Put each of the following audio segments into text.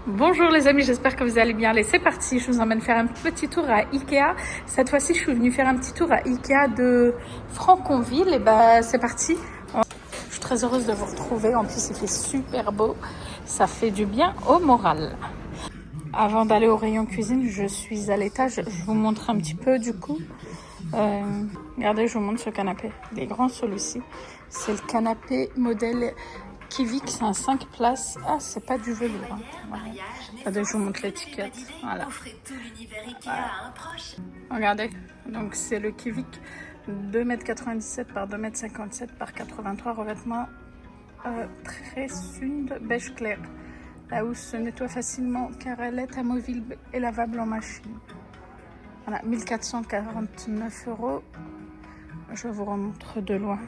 Bonjour les amis, j'espère que vous allez bien. Allez, c'est parti, je vous emmène faire un petit tour à Ikea. Cette fois-ci, je suis venue faire un petit tour à Ikea de Franconville. Et bah, c'est parti. Je suis très heureuse de vous retrouver. En plus, il fait super beau. Ça fait du bien au moral. Avant d'aller au rayon cuisine, je suis à l'étage. Je vous montre un petit peu du coup. Regardez, je vous montre ce canapé. Il est grand celui-ci. C'est le canapé modèle Kivik, c'est un 5 places. Ah, c'est pas du velours. Hein. Voilà. Regardez, je vous montre l'étiquette. Voilà. Regardez, donc c'est le Kivik 2,97 m par 2,57 m par 83 revêtement très sund beige clair. La housse se nettoie facilement car elle est amovible et lavable en machine. Voilà, 1449 €. Je vous remontre de loin.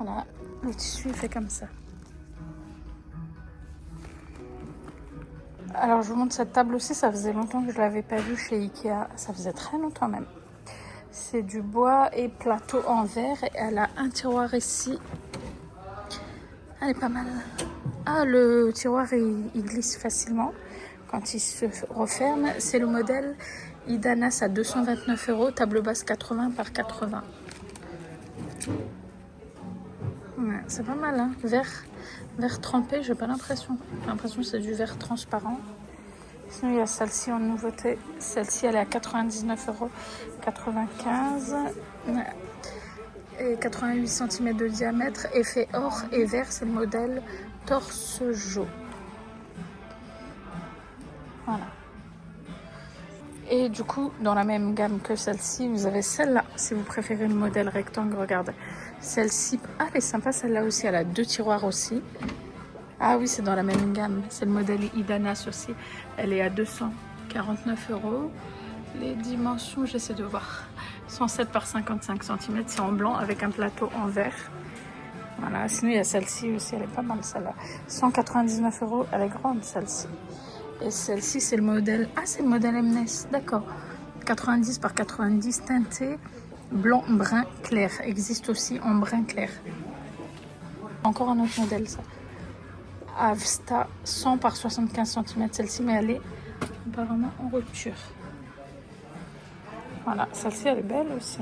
Voilà, le tissu est fait comme ça. Alors je vous montre cette table aussi, ça faisait longtemps que je ne l'avais pas vue chez Ikea, ça faisait très longtemps même. C'est du bois et plateau en verre et elle a un tiroir ici. Elle est pas mal. Ah, le tiroir il glisse facilement quand il se referme. C'est le modèle Idanas à 229 €, table basse 80 par 80. Ouais, c'est pas mal, hein. Verre trempé, j'ai pas l'impression. J'ai l'impression que c'est du verre transparent. Sinon, il y a celle-ci en nouveauté. Celle-ci, elle est à 99,95 € et 88 cm de diamètre. Effet or et vert, c'est le modèle Torse-Jo. Voilà. Et du coup, dans la même gamme que celle-ci, vous avez celle-là. Si vous préférez le modèle rectangle, regardez. Celle-ci, ah, elle est sympa, celle-là aussi. Elle a 2 tiroirs aussi. Ah oui, c'est dans la même gamme. C'est le modèle Idanas aussi. Elle est à 249 €. Les dimensions, j'essaie de voir. 107 par 55 cm. C'est en blanc avec un plateau en verre. Voilà. Sinon, il y a celle-ci aussi. Elle est pas mal, celle-là. 199 €. Elle est grande, celle-ci. Et celle-ci, c'est le modèle... Ah, c'est le modèle MNES. D'accord. 90 par 90 teinté. Blanc, brun, clair. Existe aussi en brun clair. Encore un autre modèle, ça. Avsta 100 par 75 cm, celle-ci, mais elle est apparemment en rupture. Voilà, celle-ci, elle est belle aussi.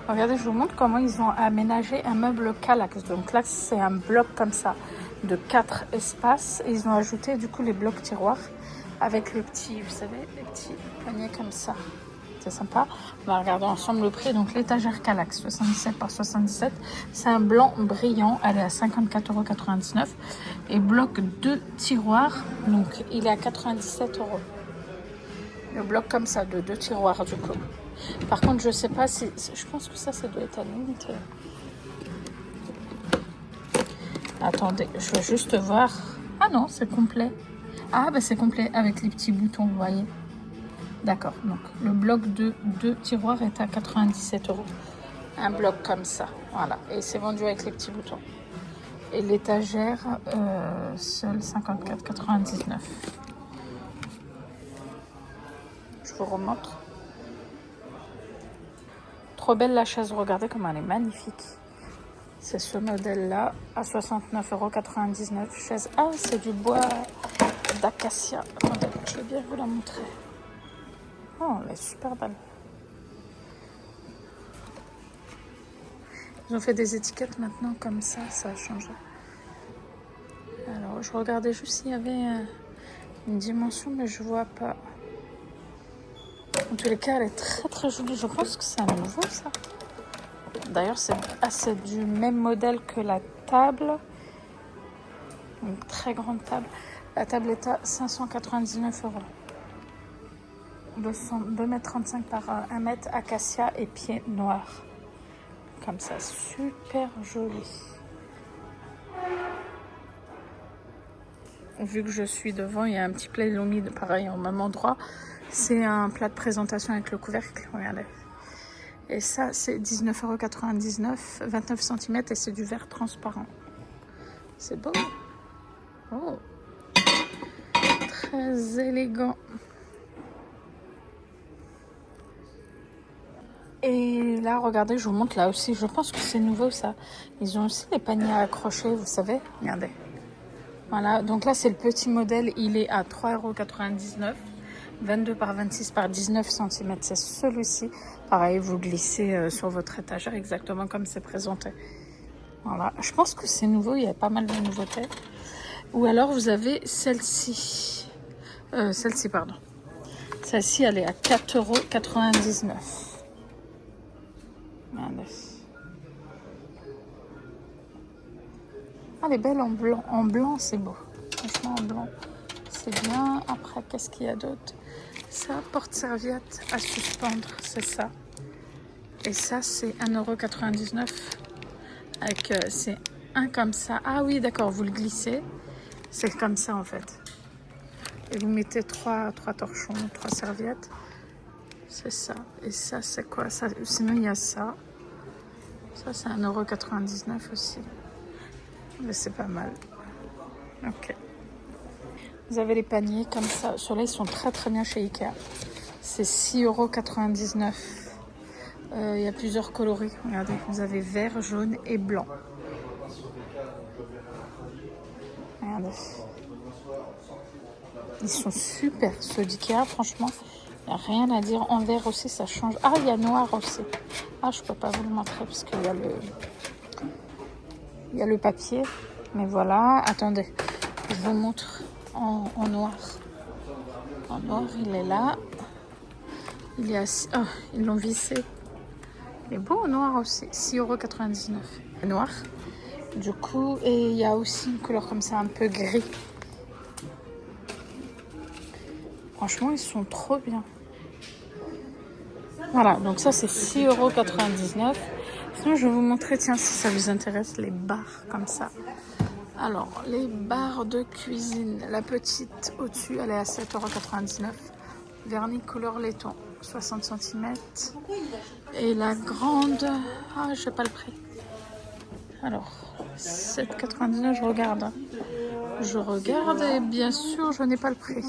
Regardez, je vous montre comment ils ont aménagé un meuble Kallax. Donc là, c'est un bloc comme ça de 4 espaces. Et ils ont ajouté du coup les blocs tiroirs avec le petit, vous savez, les petits poignets comme ça. C'est sympa. On va regarder ensemble le prix. Donc l'étagère Kallax 77 par 77, c'est un blanc brillant. Elle est à 54,99 €. Et bloc 2 tiroirs, donc il est à 97 €. Le bloc comme ça de 2 tiroirs du coup. Par contre, je sais pas si, je pense que ça doit être à limite. Attendez, je vais juste voir. Ah non, c'est complet. Ah bah c'est complet avec les petits boutons, vous voyez. D'accord, donc le bloc de 2 tiroirs est à 97 €. Un bloc comme ça, voilà. Et c'est vendu avec les petits boutons. Et l'étagère, seule 54,99 €. Je vous remontre. Trop belle la chaise, regardez comme elle est magnifique. C'est ce modèle-là à 69,99 €. Chaise, ah c'est du bois d'acacia. Attendez, je vais bien vous la montrer. Oh, elle est super belle. Ils ont fait des étiquettes maintenant comme ça a changé. Alors, je regardais juste s'il y avait une dimension, mais je vois pas. En tous les cas, elle est très très jolie. Je pense que c'est un nouveau, ça. D'ailleurs, c'est du même modèle que la table. Une très grande table. La table est à 599 €. 2,35 m par 1 m, acacia et pied noir. Comme ça, super joli. Vu que je suis devant, il y a un petit Playmobil pareil au même endroit. C'est un plat de présentation avec le couvercle, regardez. Et ça, c'est 19,99 €, 29 cm et c'est du verre transparent. C'est beau. Oh, très élégant. Et là, regardez, je vous montre là aussi. Je pense que c'est nouveau ça. Ils ont aussi les paniers à accrocher, vous savez. Regardez. Voilà, donc là, c'est le petit modèle. Il est à 3,99 €. 22 par 26 par 19 cm. C'est celui-ci. Pareil, vous glissez sur votre étagère exactement comme c'est présenté. Voilà, je pense que c'est nouveau. Il y a pas mal de nouveautés. Ou alors, vous avez celle-ci. Celle-ci, pardon. Celle-ci, elle est à 4,99 €. Regardez. Ah, elle est belle en blanc. En blanc, c'est beau. Franchement, en blanc, c'est bien. Après, qu'est-ce qu'il y a d'autre? Ça, porte-serviette à suspendre, c'est ça. Et ça, c'est 1,99 €. Avec, c'est un comme ça. Ah oui, d'accord, vous le glissez. C'est comme ça, en fait. Et vous mettez trois torchons, 3 serviettes. C'est ça. Et ça, c'est quoi ça? Sinon, il y a ça. Ça, c'est 1,99 € aussi. Mais c'est pas mal. Ok. Vous avez les paniers comme ça. Ceux-là, ils sont très très bien chez Ikea. C'est 6,99 €. Il y a plusieurs coloris. Regardez, vous avez vert, jaune et blanc. Regardez. Ils sont super, ceux d'Ikea, franchement. Il n'y a rien à dire. En vert aussi, ça change. Ah, il y a noir aussi. Ah, je peux pas vous le montrer parce qu'il y a il y a le papier. Mais voilà, attendez. Je vous montre en noir. En noir, il est là. Il y a... Oh, ils l'ont vissé. Il est beau en noir aussi. 6,99 €. Noir. Du coup, et il y a aussi une couleur comme ça, un peu gris. Franchement, ils sont trop bien. Voilà, donc ça c'est 6,99 €. Sinon, je vais vous montrer, tiens, si ça vous intéresse, les barres comme ça. Alors, les barres de cuisine. La petite au-dessus, elle est à 7,99 €. Vernis couleur laiton, 60 cm. Et la grande, ah, je sais pas le prix. Alors, 7,99 €, je regarde. Hein. Je regarde et bien sûr, je n'ai pas le prix.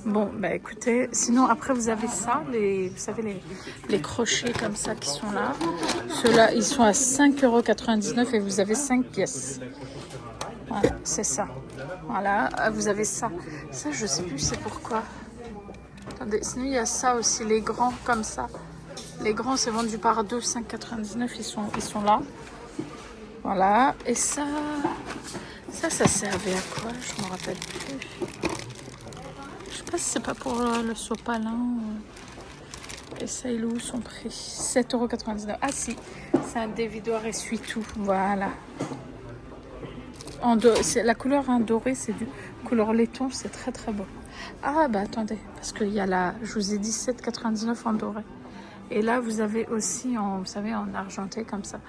Bon, bah écoutez, sinon après vous avez ça, vous savez les crochets comme ça qui sont là. Ceux-là, ils sont à 5,99 € et vous avez 5 pièces. Voilà, c'est ça. Voilà, vous avez ça. Ça, je sais plus c'est pourquoi. Attendez, sinon il y a ça aussi, les grands comme ça. Les grands, c'est vendu par 2, 5,99 €, ils sont là. Voilà, et ça servait à quoi? Je me rappelle plus. Je sais pas si c'est pas pour le sopalin. Et ça, il est où son prix? 7,99 €. Ah si, c'est un dévidoir essuie-tout. Voilà. La couleur dorée, c'est du couleur laiton, c'est très très beau. Ah bah attendez, parce qu'il y a la, je vous ai dit 7,99 € en doré. Et là, vous avez aussi, vous savez, en argenté comme ça.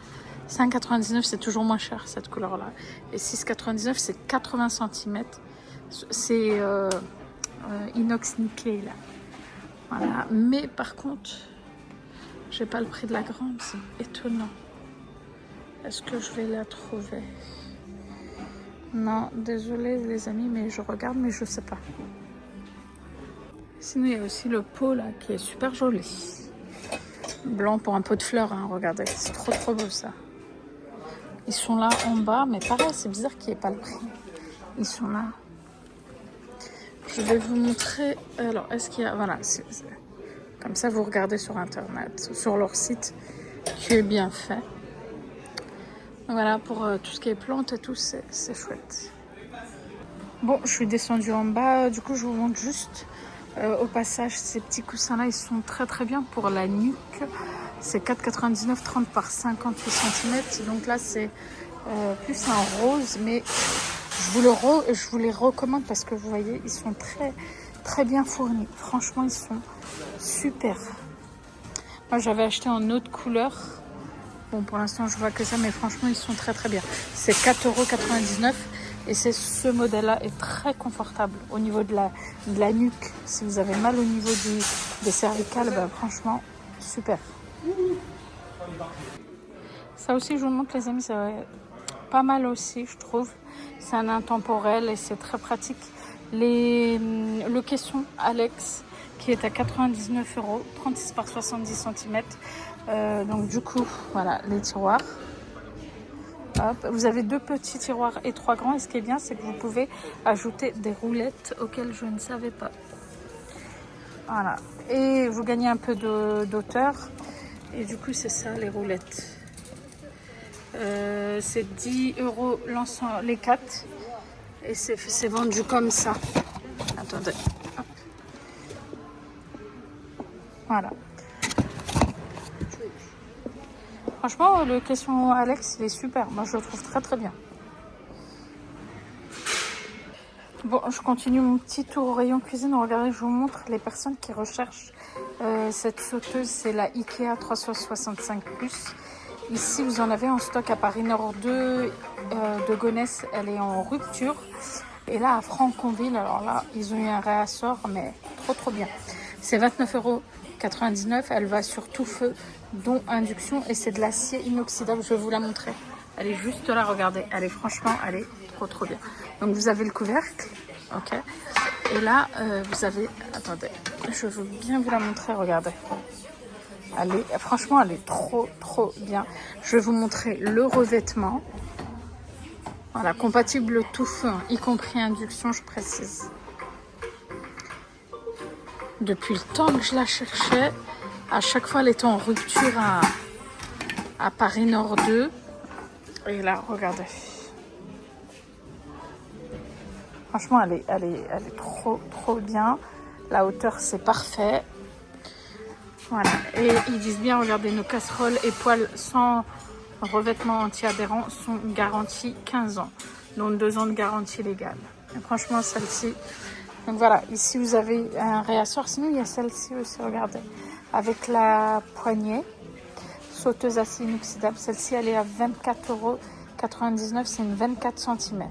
5,99 €, c'est toujours moins cher cette couleur-là. Et 6,99 €, c'est 80 cm. C'est inox nickel là. Voilà. Mais par contre, j'ai pas le prix de la grande, c'est étonnant. Est-ce que je vais la trouver? Non, désolé les amis, mais je regarde, mais je sais pas. Sinon, il y a aussi le pot là qui est super joli. Blanc pour un pot de fleurs, hein, regardez, c'est trop trop beau ça. Ils sont là en bas, mais pareil, c'est bizarre qu'il n'y ait pas le prix. Ils sont là. Je vais vous montrer. Alors, est-ce qu'il y a. Voilà, comme ça, vous regardez sur internet, sur leur site, qui est bien fait. Voilà, pour tout ce qui est plantes et tout, c'est chouette. Bon, je suis descendue en bas, du coup, je vous montre juste au passage ces petits coussins-là. Ils sont très très bien pour la nuque. C'est 4,99 €, 30 par 58 cm. Donc là, c'est plus un rose, mais je vous les recommande parce que vous voyez, ils sont très très bien fournis. Franchement, ils sont super. Moi, j'avais acheté en autre couleur. Bon, pour l'instant, je vois que ça, mais franchement, ils sont très très bien. C'est 4,99 € et ce modèle-là est très confortable au niveau de la nuque. Si vous avez mal au niveau des cervicales, bah, franchement, super. Ça aussi, je vous montre les amis, c'est pas mal aussi, je trouve. C'est un intemporel et c'est très pratique. Le caisson Alex qui est à 99 €, 36 par 70 cm. Donc du coup, voilà les tiroirs. Hop. Vous avez 2 petits tiroirs et 3 grands. Et ce qui est bien, c'est que vous pouvez ajouter des roulettes auxquelles je ne savais pas. Voilà. Et vous gagnez un peu d'auteur. Et du coup, c'est ça les roulettes. C'est 10 € l'ensemble, les 4. Et c'est vendu comme ça. Attendez. Hop. Voilà. Franchement, le question Alex, il est super. Moi, je le trouve très très bien. Bon, je continue mon petit tour au rayon cuisine. Regardez, je vous montre les personnes qui recherchent cette sauteuse. C'est la Ikea 365+. Ici, vous en avez en stock à Paris Nord 2 de Gonesse. Elle est en rupture. Et là, à Franconville, alors là, ils ont eu un réassort, mais trop bien. C'est 29,99 €. Elle va sur tout feu, dont induction. Et c'est de l'acier inoxydable. Je vais vous la montrer. Elle est juste là, regardez. Elle est franchement, elle est trop bien. Donc, vous avez le couvercle. Ok. Et là, vous avez... Attendez, je veux bien vous la montrer, regardez. Franchement, elle est trop bien. Je vais vous montrer le revêtement. Voilà, compatible tout feu, hein, y compris induction, je précise. Depuis le temps que je la cherchais, à chaque fois elle était en rupture à Paris Nord 2. Et là, regardez. Franchement, elle est trop bien. La hauteur, c'est parfait. Voilà. Et ils disent bien, regardez, nos casseroles et poêles sans revêtement anti-adhérent sont garantis 15 ans. Donc 2 ans de garantie légale. Et franchement, celle-ci... Donc voilà, ici vous avez un réassort. Sinon, il y a celle-ci aussi, regardez. Avec la poignée, sauteuse acier inoxydable. Celle-ci, elle est à 24,99 €. C'est une 24 cm.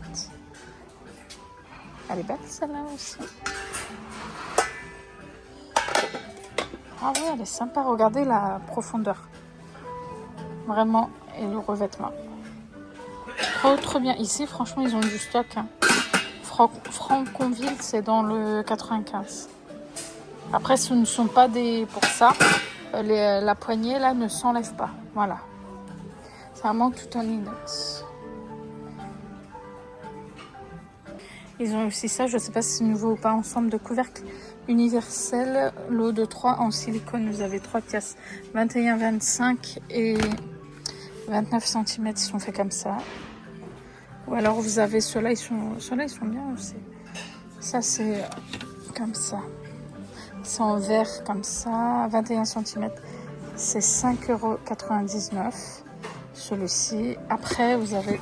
Elle est belle, celle-là aussi. Ah ouais, elle est sympa. Regardez la profondeur. Vraiment, et le revêtement. Trop bien. Ici, franchement, ils ont du stock. Hein. Franconville, c'est dans le 95. Après, ce ne sont pas des... Pour ça, la poignée, là, ne s'enlève pas. Voilà. C'est vraiment tout en inox. Ils ont aussi ça, je ne sais pas si c'est nouveau ou pas, ensemble de couvercles universel, lot de 3 en silicone. Vous avez 3 pièces, 21, 25 et 29 cm. Ils sont faits comme ça. Ou alors vous avez ceux-là, ils sont bien aussi. Ça, c'est comme ça. C'est en verre comme ça, 21 cm. C'est 5,99 €. Celui-ci. Après, vous avez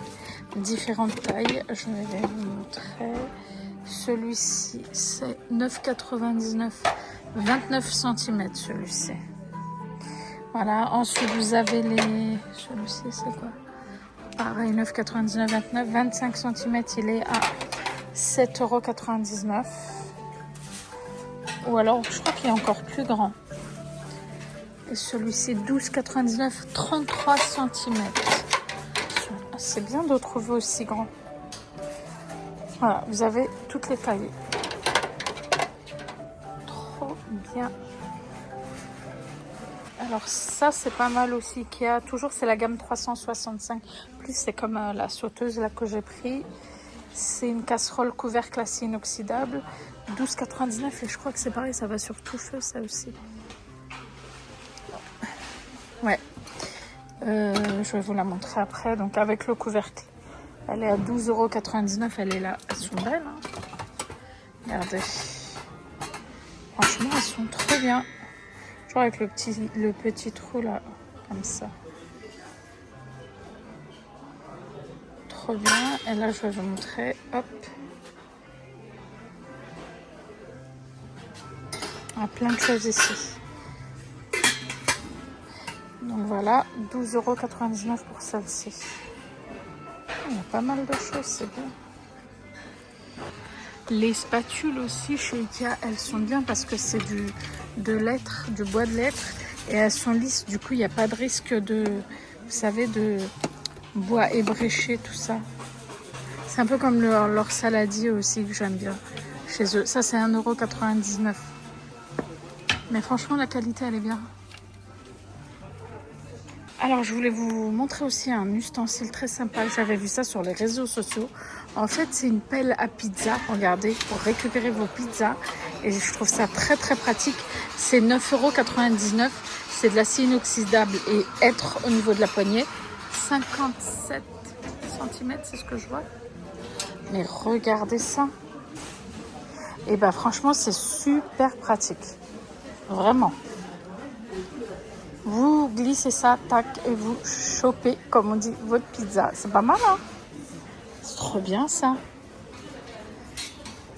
différentes tailles. Je vais vous montrer. Celui-ci, c'est 9,99 €. 29 cm celui-ci. Voilà. Ensuite, vous avez les... Celui-ci, c'est quoi? Pareil, 9,99, 29, 25 cm, il est à 7,99 €. Ou alors, je crois qu'il est encore plus grand. Et celui-ci, 12,99, 33 cm. C'est bien de trouver aussi grand. Voilà, vous avez toutes les tailles. Trop bien. Alors ça, c'est pas mal aussi. Ikea, toujours, c'est la gamme 365+. C'est comme la sauteuse là que j'ai pris. C'est une casserole couvercle acier inoxydable. 12,99 €. Et je crois que c'est pareil, ça va sur tout feu, ça aussi. Ouais. Je vais vous la montrer après. Donc avec le couvercle. Elle est à 12,99 €. Elle est là. Elles sont belles. Hein. Regardez. Franchement, elles sont trop bien. Genre avec le petit trou là. Comme ça. Trop bien. Et là, je vais vous montrer. Hop. On a plein de choses ici. Donc voilà, 12,99 € pour celle-ci. Il y a pas mal de choses, c'est bien. Les spatules aussi chez Ikea, elles sont bien parce que c'est du bois de lettres. Et elles sont lisses, du coup il n'y a pas de risque de, vous savez, de bois ébréché, tout ça. C'est un peu comme leur saladier aussi que j'aime bien chez eux. Ça c'est 1,99 €. Mais franchement, la qualité, elle est bien. Alors, je voulais vous montrer aussi un ustensile très sympa. J'avais vu ça sur les réseaux sociaux. En fait, c'est une pelle à pizza, regardez, pour récupérer vos pizzas. Et je trouve ça très, très pratique. C'est 9,99 €. C'est de l'acier inoxydable et hêtre au niveau de la poignée. 57 cm, c'est ce que je vois. Mais regardez ça. Et ben franchement, c'est super pratique. Vraiment. Vous glissez ça, tac, et vous chopez, comme on dit, votre pizza. C'est pas mal, hein? C'est trop bien, ça.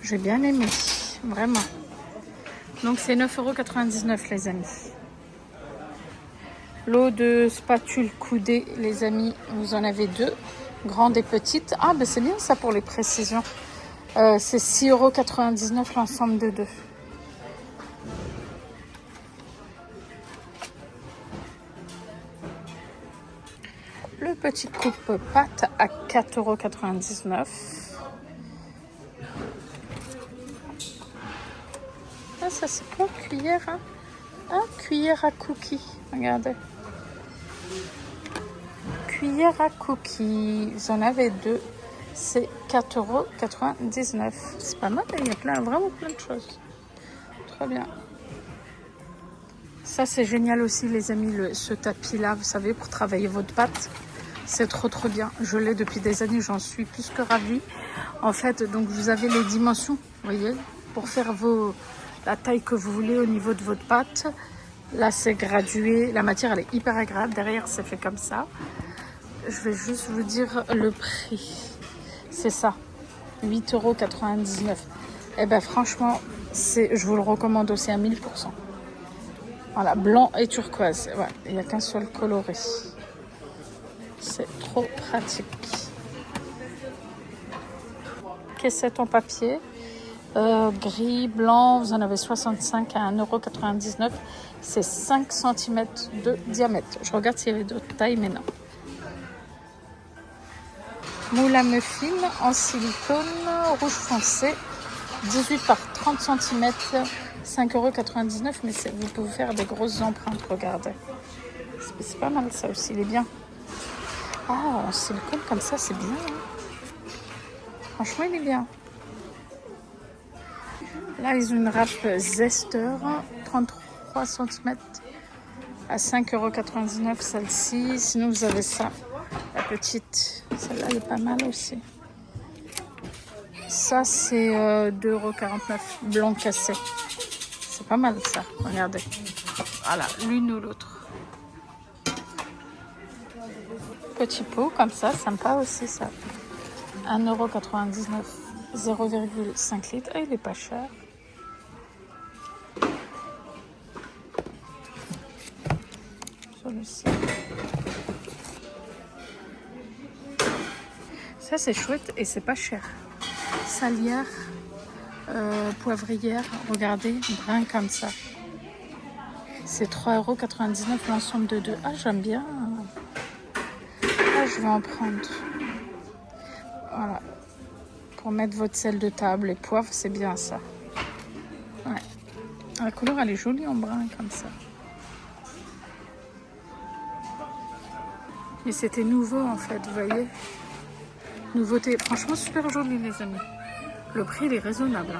J'ai bien aimé, vraiment. Donc, c'est 9,99 €, les amis. L'eau de spatule coudée, les amis, vous en avez deux, grande et petite. Ah, ben c'est bien ça pour les précisions. C'est 6,99 € l'ensemble de deux. Le petit coupe-pâte à 4,99 €. Ah, ça c'est quoi, cuillère, hein? Ah, cuillère à cookies, regardez. Cuillère à cookies, vous en avez deux. C'est 4,99 €. C'est pas mal, il y a vraiment plein de choses. Trop bien. Ça, c'est génial aussi, les amis, ce tapis-là, vous savez, pour travailler votre pâte. C'est trop, trop bien. Je l'ai depuis des années, j'en suis plus que ravie. En fait, donc, vous avez les dimensions, vous voyez, pour faire la taille que vous voulez au niveau de votre pâte. Là, c'est gradué. La matière, elle est hyper agréable. Derrière, c'est fait comme ça. Je vais juste vous dire le prix. C'est ça, 8,99 €. Et ben franchement, je vous le recommande aussi à 1000%. Voilà, blanc et turquoise. Ouais, il n'y a qu'un seul coloré. C'est trop pratique. Caissette en papier. Gris, blanc, vous en avez 65 à 1,99 €. C'est 5 cm de diamètre. Je regarde s'il y avait d'autres tailles, mais non. Moule à muffins en silicone rouge foncé, 18 par 30 cm, 5,99 €. Mais vous pouvez faire des grosses empreintes, regardez. C'est pas mal ça aussi, il est bien. Ah, en silicone comme ça, c'est bien. Hein. Franchement, il est bien. Là, ils ont une râpe Zester, 33 cm à 5,99 € celle-ci. Sinon, vous avez ça, la petite. Celle-là, elle est pas mal aussi. Ça, c'est 2,49 €, blanc cassé. C'est pas mal ça, regardez. Voilà, l'une ou l'autre. Petit pot comme ça, sympa aussi ça. 1,99 €, 0,5 litres. Et il est pas cher. Celui-ci. Ça c'est chouette et c'est pas cher. Salière, poivrière, regardez, brun comme ça. C'est 3,99 € l'ensemble de deux. Ah, j'aime bien. Ah, je vais en prendre. Voilà. Pour mettre votre sel de table et poivre, c'est bien ça. Ouais. La couleur, elle est jolie en brun comme ça. Et c'était nouveau en fait, vous voyez. Nouveauté. Franchement, super joli les amis. Le prix, il est raisonnable.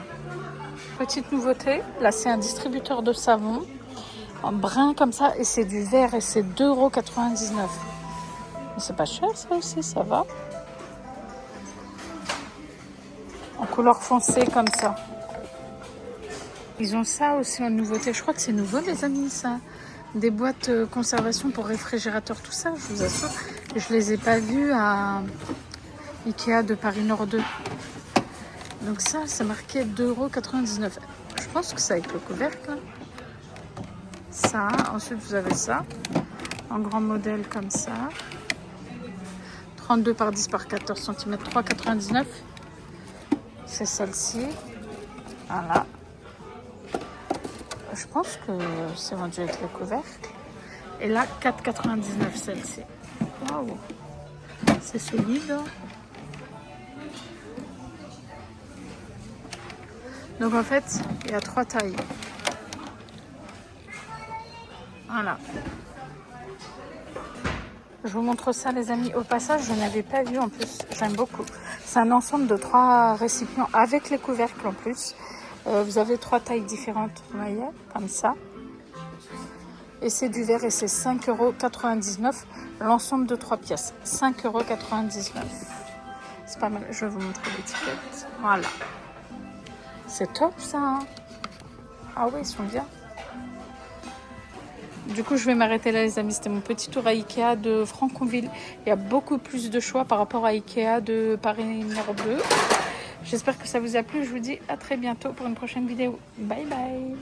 Petite nouveauté. Là, c'est un distributeur de savon. En brun comme ça. Et c'est du vert et c'est 2,99 €. Mais c'est pas cher ça aussi, ça va. En couleur foncée comme ça. Ils ont ça aussi en nouveauté. Je crois que c'est nouveau les amis ça. Des boîtes conservation pour réfrigérateur, tout ça, je vous assure. Je les ai pas vus à Ikea de Paris Nord 2. Donc ça, c'est marqué 2,99 €. Je pense que c'est avec le couvercle. Ça, ensuite vous avez ça. En grand modèle comme ça. 32 par 10 par 14 cm, 3,99 €. C'est celle-ci. Voilà. Je pense que c'est vendu avec le couvercle. Et là, 4,99 € celle-ci. Waouh! C'est solide. Donc en fait, il y a 3 tailles. Voilà. Je vous montre ça les amis. Au passage, je n'avais pas vu en plus. J'aime beaucoup. C'est un ensemble de 3 récipients avec les couvercles en plus. Vous avez 3 tailles différentes, vous voyez, comme ça. Et c'est du verre et c'est 5,99 € l'ensemble de 3 pièces. 5,99 €. C'est pas mal. Je vais vous montrer l'étiquette. Voilà. C'est top ça. Hein, ah oui, ils sont bien. Du coup, je vais m'arrêter là, les amis. C'était mon petit tour à Ikea de Franconville. Il y a beaucoup plus de choix par rapport à Ikea de Paris numéro 2. J'espère que ça vous a plu. Je vous dis à très bientôt pour une prochaine vidéo. Bye bye.